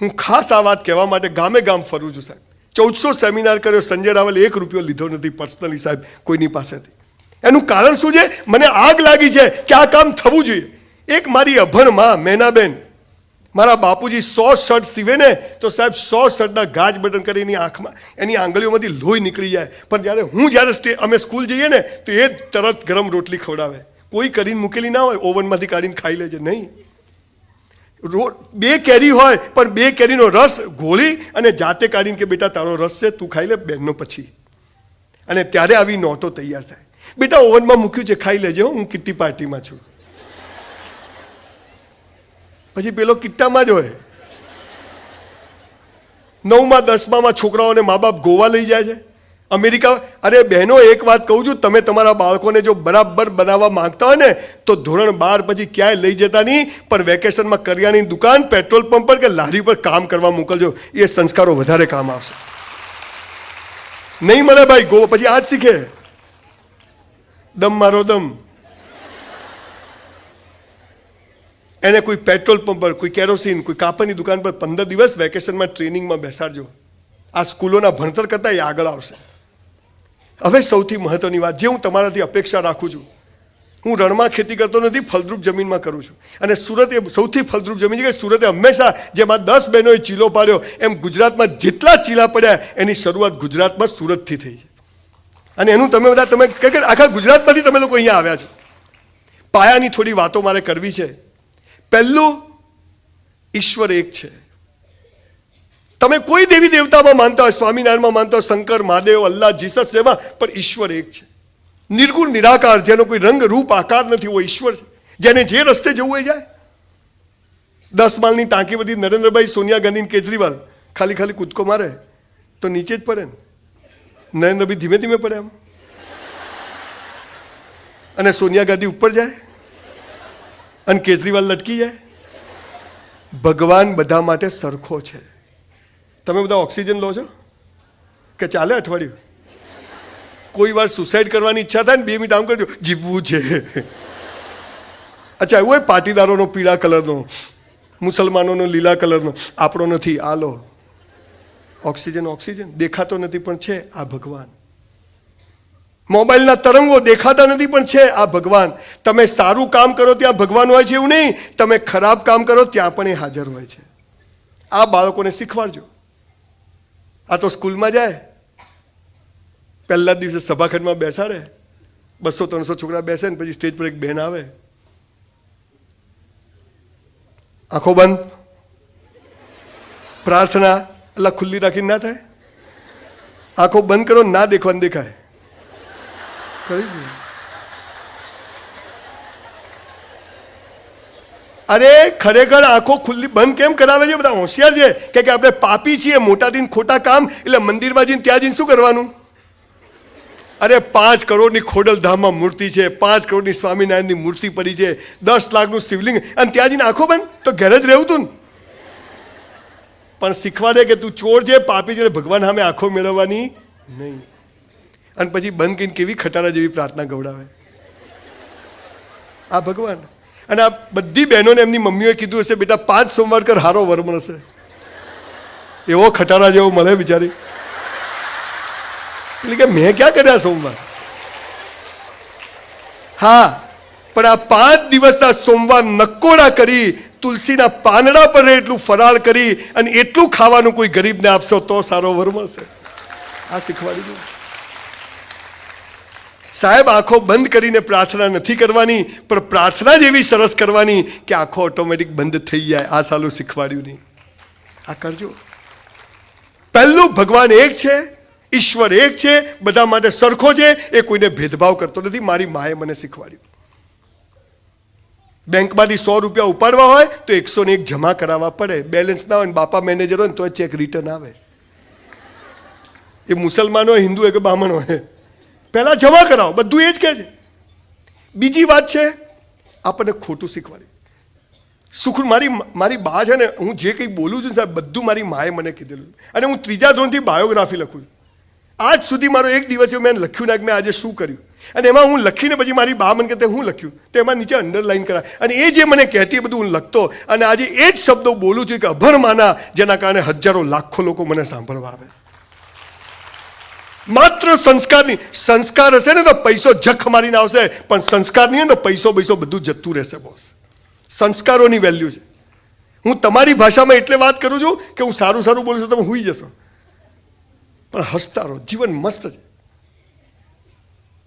હું ખાસ આ વાત કહેવા માટે ગામે ગામ ફરું છું સાહેબ. 1400 સેમિનાર કર્યો, સંજય રાવલે 1 રૂપિયો લીધો નથી પર્સનલી સાહેબ કોઈની પાસેથી. એનું કારણ શું છે? મને આગ લાગી છે કે આ કામ થવું જોઈએ. એક મારી અભણ માં મેનાબેન, મારા બાપુજી 100 શર્ટ સીવે ને તો સાહેબ 100 શર્ટના ગાજ બટન કરી એની આંખમાં, એની આંગળીઓમાંથી લોહી નીકળી જાય. પણ જ્યારે અમે સ્કૂલ જઈએ ને તો એ તરત ગરમ રોટલી ખવડાવે. કોઈ કરીને મૂકેલી ના હોય, ઓવનમાંથી કાઢીને ખાઈ લેજે. નહીં, 2 કેરી હોય પણ 2 કેરીનો રસ ઘોળી અને જાતે કાઢીને કે બેટા તારો રસ છે, તું ખાઈ લે બેનનો પછી. અને ત્યારે આવી નોટો તૈયાર થાય. બેટા ઓવનમાં મૂક્યું છે, ખાઈ લેજે, હું કિટ્ટી પાર્ટીમાં છું. પછી પેલો કિટ્ટામાં જ હોય. 9માં 10માં છોકરાઓને મા બાપ ગોવા લઈ જાય છે, અમેરિકા. અરે બહેનો, એક વાત કહું છું, તમે તમારા બાળકોને જો બરાબર બનાવવા માંગતા હોય ને તો ધોરણ 12 પછી ક્યાંય લઈ જતા નહીં, પણ વેકેશનમાં કરિયાણાની દુકાન, પેટ્રોલ પંપ પર કે લારી પર કામ કરવા મોકલજો. એ સંસ્કારો વધારે કામ આવશે. નહીં મળે ભાઈ ગોવા, પછી આ જ શીખે, દમ મારો દમ. એને કોઈ પેટ્રોલ પંપ પર, કોઈ કેરોસીન, કોઈ કાપડની દુકાન પર 15 દિવસ વેકેશનમાં ટ્રેનિંગમાં બેસાડજો. આ સ્કૂલોના ભણતર કરતાં એ આગળ આવશે. હવે સૌથી મહત્વની વાત જે હું તમારાથી અપેક્ષા રાખું છું, હું રણમાં ખેતી કરતો નથી, ફળદ્રુપ જમીનમાં કરું છું. અને સુરત એ સૌથી ફળદ્રુપ જમીન છે કે સુરતે હંમેશા જેમાં 10 બહેનોએ ચીલો પાડ્યો એમ ગુજરાતમાં જેટલા ચીલા પડ્યા એની શરૂઆત ગુજરાતમાં સુરતથી થઈ છે. અને એનું તમે આખા ગુજરાતમાંથી તમે લોકો અહીંયા આવ્યા છો. પાયાની થોડી વાતો મારે કરવી છે. પહેલું, ઈશ્વર એક છે. તમે કોઈ દેવી દેવતામાં માનતા હોય, સ્વામિનારાયણમાં માનતા હોય, શંકર, મહાદેવ, અલ્લાહ, જીસસ જેવા, પણ ઈશ્વર એક છે. નિર્ગુણ નિરાકાર, જેનો કોઈ રંગ રૂપ આકાર નથી, એવો ઈશ્વર છે. જેને જે રસ્તે જવું હોય જાય. 10 માળની ટાંકી બધી નરેન્દ્રભાઈ, સોનિયા ગાંધી, કેજરીવાલ ખાલી કૂદકો મારે તો નીચે જ પડે ને. નરેન્દ્રભાઈ ધીમે ધીમે પડે એમ, અને સોનિયા ગાંધી ઉપર જાય અને કેજરીવાલ લટકી જાય. ભગવાન બધા માટે સરખો છે. તમે બધા ઓક્સિજન લો છો કે ચાલે અઠવાડિયું? કોઈ વાર સુસાઇડ કરવાની ઈચ્છા થાય ને 2 મિનિટ આમ કરજો, જીવવું છે. અચ્છા, એવું હોય પાટીદારોનો પીળા કલરનો, મુસલમાનોનો લીલા કલરનો, આપણો નથી, આ લો. ઓક્સિજન દેખાતો નથી પણ છે, આ ભગવાન. મોબાઈલના તરંગો દેખાતા નથી પણ છે, આ ભગવાન. તમે સારું કામ કરો ત્યાં ભગવાન હોય છે એવું નહીં, તમે ખરાબ કામ કરો ત્યાં પણ એ હાજર હોય છે. આ બાળકોને શીખવાડજો. આ તો સ્કૂલમાં જાય, પહેલા જ દિવસે સભાખંડમાં બેસાડે, 200-300 છોકરા બેસે ને પછી સ્ટેજ પર એક બહેન આવે, આંખો બંધ, પ્રાર્થના અલ્લાહ ખુલ્લી રાખીને ના થાય. આંખો બંધ કરો, ના દેખવાનું દેખાય. અરે ખરેખર આંખો ખુલ્લી બંધ કેમ કરાવે છે? બધા હોશિયાર છે કે આપણે પાપી છીએ, મોટા દિન ખોટા કામ, એટલે મંદિરમાં જઈને ત્યાં જઈને શું કરવાનું? અરે 5 કરોડની ખોડલધામમાં મૂર્તિ છે, 5 કરોડની સ્વામિનારાયણની મૂર્તિ પડી છે, 10 લાખનું શિવલિંગ, અને ત્યાં જઈને આંખો બંધ? તો ઘરે જ રહેવું તું ને. પણ શીખવાડે કે તું ચોર છે, પાપી છે, ભગવાન સામે આંખો મેળવવાની નહીં. અને પછી બંધ કરીને કેવી ખટારા જેવી પ્રાર્થના ગવડાવે. આ ભગવાન. અને આ બધી બહેનોને એમની મમ્મીઓએ કીધું હશે, બેટા 5 સોમવાર કર, હારો વર મળશે. એવો ખટારા જેવો મળે બિચારી. એટલે કે મેં ક્યાં કર્યા સોમવાર? હા, પણ આ 5 દિવસના સોમવાર નકોડા કરી, તુલસીના પાંદડા પર એટલું ફરાળ કરી અને એટલું ખાવાનું કોઈ ગરીબને આપશો તો સારો વર મળશે. આ શીખવાડી દઉં સાહેબ. આંખો બંધ કરીને પ્રાર્થના નથી કરવાની, પણ પ્રાર્થના જ એવી સરસ કરવાની કે આંખો ઓટોમેટિક બંધ થઈ જાય. આ સાલું શીખવાડ્યું નહીં. આ કરજો. પહેલું, ભગવાન એક છે, ઈશ્વર એક છે, બધા માટે સરખો છે, એ કોઈને ભેદભાવ કરતો નથી. મારી માએ મને શીખવાડ્યું. બેંકમાંથી 100 રૂપિયા ઉપાડવા હોય તો 101 જમા કરાવવા પડે. બેલેન્સ ના હોય ને બાપા મેનેજર હોય ને તો ચેક રિટર્ન આવે. એ મુસલમાન હોય, હિન્દુ હોય કે બ્રાહ્મણ હોય, પહેલા જમા કરાવો. બધું એ જ કહે છે. બીજી વાત છે, આપણને ખોટું શીખવાડે. સુખ મારી બા છે ને, હું જે કંઈ બોલું છું સાહેબ, બધું મારી માએ મને કીધેલું. અને હું 3જા ધોરણથી બાયોગ્રાફી લખું છું. આજ સુધી મારો એક દિવસ મેં લખ્યું ના કે મેં આજે શું કર્યું. અને એમાં હું લખીને પછી મારી બા મને કહેते હું લખ્યું તો એમાં નીચે અંડરલાઈન કરાય અને એ જે મને કહેતી એ બધું હું લખતો અને આજે એ જ શબ્દો બોલું છું કે અભણમાના, જેના કારણે હજારો લાખો લોકો મને સાંભળવા આવે. માત્ર સંસ્કારની, સંસ્કાર હશે ને તો પૈસો જખ મારીને આવશે, પણ સંસ્કાર નહીં ને તો પૈસો બધું જતું રહેશે બોસ. સંસ્કારોની વેલ્યુ છે. હું તમારી ભાષામાં એટલે વાત કરું છું કે હું સારું બોલું છું, તમે હુઈ જશો, પણ હસતા રહો. જીવન મસ્ત છે.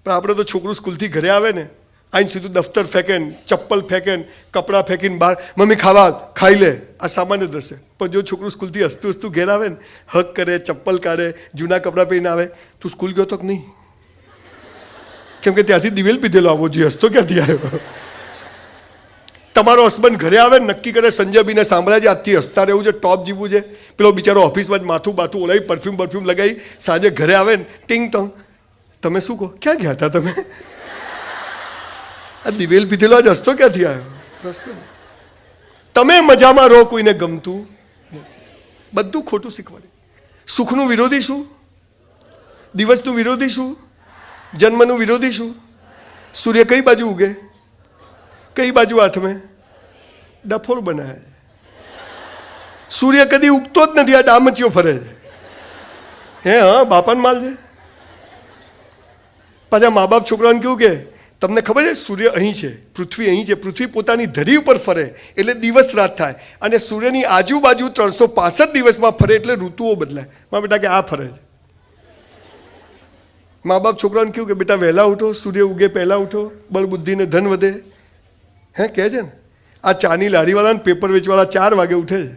પણ આપણે તો છોકરું સ્કૂલથી ઘરે આવે ને, આઈને સીધું દફતર ફેંકે, ચપ્પલ ફેંકે, કપડાં ફેંકીને બહાર, મમ્મી ખાઈ લે, આ સામાન્ય દ્રશ્ય. પણ જો છોકરું સ્કૂલથી હસતું ઘેર આવે ને, હક કરે, ચપ્પલ કાઢે, જૂના કપડાં પહેરીને આવે, તું સ્કૂલ ગયો તો કે નહીં? કેમ કે ત્યાંથી દિવેલ પીધેલો આવવો જોઈએ, હસતો ક્યાંથી આવ્યો? તમારો હસબન્ડ ઘરે આવે ને નક્કી કરે સંજયબીને સાંભળ્યા છે આજથી હસતા રહેવું છે, ટોપ જીવવું છે. પેલો બિચારો ઓફિસમાં જ માથું ઓલાવી પરફ્યુમ લગાવી સાંજે ઘરે આવે ને ટીંગ ટોંગ, તમે શું કહો? ક્યાં ગયા હતા તમે? આ દિવેલ પીધેલો જ હસતો ક્યાંથી આવ્યો? પ્રશ્ન. તમે મજામાં રહો, કોઈને ગમતું નથી. બધું ખોટું શીખવાડે. સુખનું વિરોધી શું? દિવસનું વિરોધી શું? જન્મનું વિરોધી શું? સૂર્ય કઈ બાજુ ઉગે? કઈ બાજુ હાથમે? ડફોળ બનાવે. સૂર્ય કદી ઉગતો જ નથી, આ ડામચીઓ ફરે છે. હે હા, બાપાને માલ છે. પાછા મા બાપ છોકરાઓને કેવું કે તમને ખબર છે સૂર્ય અહીં છે, પૃથ્વી અહીં છે, પૃથ્વી પોતાની ધરી ઉપર ફરે એટલે દિવસ રાત થાય, અને સૂર્યની આજુબાજુ 365 દિવસમાં ફરે એટલે ઋતુઓ બદલાય. મારા બેટા કે આ ફરે છે. મા બાપ છોકરાઓને કેવું કે બેટા વહેલા ઉઠો, સૂર્ય ઉગે પહેલા ઉઠો, બળ બુદ્ધિ ને ધન વધે. હે કહે છે ને, આ ચાની લારીવાળા ને પેપર વેચવાળા 4 વાગે ઉઠે છે.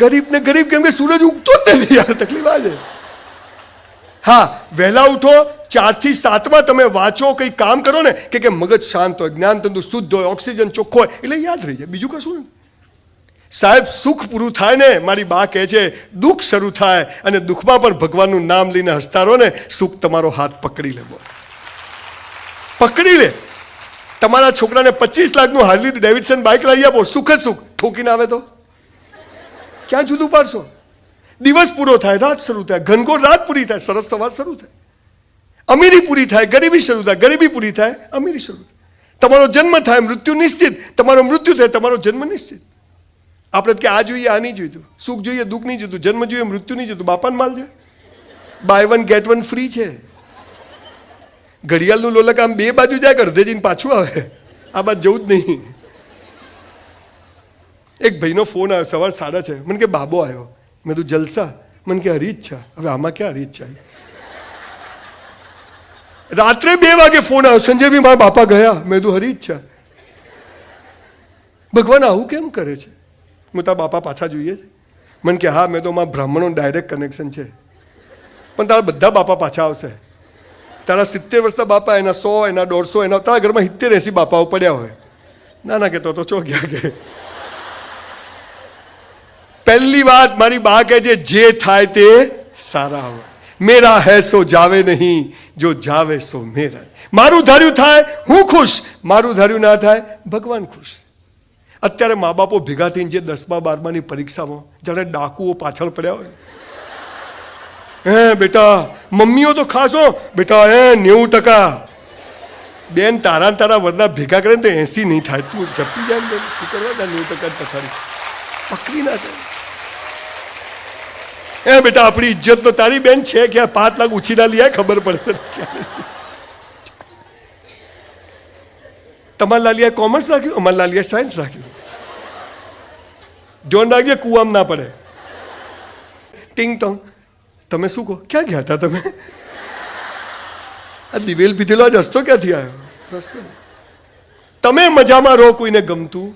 ગરીબ ને ગરીબ, કેમ કે સૂરજ ઉગતો જ નથી યાર, તકલીફ આ છે. હા, વહેલા ઉઠો, 4 થી 7માં તમે વાંચો, કંઈ કામ કરો ને કે મગજ શાંત હોય, જ્ઞાન તંતુ શુદ્ધ હોય, ઓક્સિજન ચોખ્ખો હોય, એટલે યાદ રહી જાય. બીજું કશું નથી સાહેબ. સુખ પૂરું થાય ને, મારી બા કહે છે દુઃખ શરૂ થાય, અને દુઃખમાં પણ ભગવાનનું નામ લઈને હસતા રહો ને, સુખ તમારો હાથ પકડી લે બોસ, પકડી લે. તમારા છોકરાને 25 લાખનું હાર્લી ડેવિડસન બાઇક લાવી આપો, સુખ જ સુખ. ઠોકીને આવે તો ક્યાં જુદું પાડશો? દિવસ પૂરો થાય, રાત શરૂ થાય, ઘનઘોર રાત પૂરી થાય, સરસ સવાર શરૂ થાય. અમીરી પૂરી થાય, ગરીબી શરૂ થાય, ગરીબી પૂરી થાય, અમીરી શરૂ થાય. તમારો જન્મ થાય, મૃત્યુ નિશ્ચિત. તમારો મૃત્યુ થાય, તમારો જન્મ નિશ્ચિત. આપણે કે આ જોઈએ, આ નહીં જોઈતું, સુખ જોઈએ, દુઃખ નહીં જોઈતું, જન્મ જોઈએ, મૃત્યુ નહીં જોઈતું. બાપાને માલ છે, બાય 1 get 1 ફ્રી છે. ઘડિયાળનું લોલક આમ 2 બાજુ જાય, અડધે જઈને પાછું આવે. આ બાદ જવું જ નહીં. એક ભાઈનો ફોન આવ્યો સવાર 6:30, મને કે બાબો આવ્યો. મેં તું જલસા? મને કે હરી ઈચ્છા. હવે આમાં ક્યાં હરી ઈચ્છા? રાત્રે 2 વાગે ફોન આવ્યો, સંજયભાઈ મારા બાપા ગયા. મેં તું હરી ઈચ્છા? ભગવાન આવું કેમ કરે છે? હું તારા બાપા પાછા જોઈએ છે? મને કે હા. મેં તો મારા બ્રાહ્મણો ડાયરેક્ટ કનેક્શન છે, પણ તારા બધા બાપા પાછા આવશે. તારા 70 વર્ષના બાપા, એના 100, એના 150, એના તારા ઘરમાં 70-80 બાપાઓ પડ્યા હોય. ના કે તો ચો ગયા કે. પહેલી વાત મારી બા કહે છે, જે થાય તે સારા હોય. મેરા હૈ સો જાવે નહીં, જો જાવે સો મેરા. મારું ધાર્યું થાય, હું ખુશ. મારું ધાર્યું ના થાય, ભગવાન ખુશ. અત્યારે મા બાપો ભેગા થઈને જે 10મા 12માની પરીક્ષામાં જ્યારે ડાકુઓ પાછળ પડ્યા હોય, હે બેટા, મમ્મીઓ તો ખાસ હો બેટા, 90%. બેન તારા વરના ભેગા કરે ને તો 80 નહીં થાય. તું જપી જાય ને શું કરવા? 90% પથારી પકડી ના જાય. બેટા આપણી ઇજ્જત તો તારી બેન છે કે 5 લાખ ઉછીના લઈ ખબર પડે. તમારા લાલિયા કોમર્સ રાખ્યું, અમારા લાલિયા સાયન્સ રાખ્યું. ધ્યાન રાખજે, કુવામ ના પડે. ટીંગ ટોંગ, તમે શું કહો? ક્યાં ગયા હતા તમે? આ દિવેલ પીધેલો જ હસતો ક્યાંથી આવ્યો? પ્રશ્ન. તમે મજામાં રહો, કોઈને ગમતું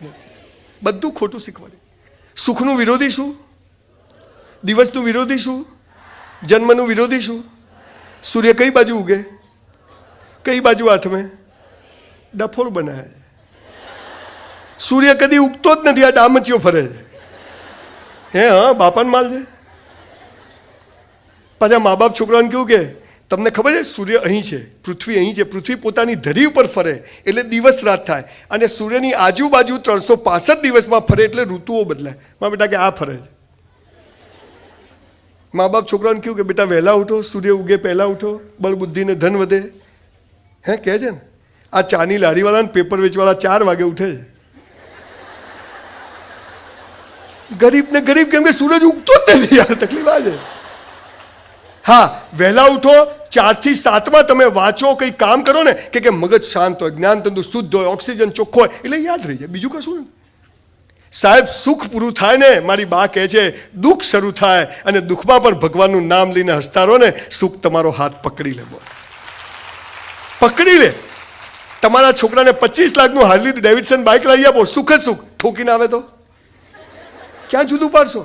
નથી. બધું ખોટું શીખવાડે. સુખનું વિરોધી શું? દિવસનું વિરોધી શું? જન્મનું વિરોધી શું? સૂર્ય કઈ બાજુ ઉગે? કઈ બાજુ હાથમે? ડફોળ બનાવે. સૂર્ય કદી ઉગતો જ નથી, આ ડામચીઓ ફરે છે. હે હા, બાપાને માલ છે. પાછા મા બાપ છોકરાઓને કેવું કે તમને ખબર છે સૂર્ય અહીં છે, પૃથ્વી અહીં છે, પૃથ્વી પોતાની ધરી ઉપર ફરે એટલે દિવસ રાત થાય, અને સૂર્યની આજુબાજુ 365 દિવસમાં ફરે એટલે ઋતુઓ બદલાય. મારા બેટા કે આ ફરે છે. મા બાપ છોકરાને કહ્યું કે બેટા વહેલા ઉઠો, સૂર્ય ઉગે પહેલા ઉઠો, બળ બુદ્ધિ ને ધન વધે. હે કહે છે ને. આ ચાની લારીવાળા ને પેપર વેચવાળા 4 વાગે ઉઠે છે. ગરીબ ને ગરીબ, કેમ કે સૂરજ ઉગતો જ નથી યાર, તકલીફ આ છે. હા, વહેલા ઉઠો, 4 થી 7 તમે વાંચો, કંઈ કામ કરો ને કે મગજ શાંત હોય, જ્ઞાન તંતુ શુદ્ધ હોય, ઓક્સિજન ચોખ્ખો હોય, એટલે યાદ રહી જાય, બીજું કશું નથી. સાહેબ, સુખ પૂરું થાય ને, મારી બા કહે છે, દુઃખ શરૂ થાય અને દુઃખમાં પણ ભગવાનનું નામ લઈને હસતા રહો ને, સુખ તમારો હાથ પકડી લે. બોસ પકડી લે. તમારા છોકરાને 25 લાખનું હાર્લી ડેવિડસન બાઇક લાવી આપો, સુખ જ સુખ. ઠોકીને આવે તો ક્યાં જુદું પાડશો?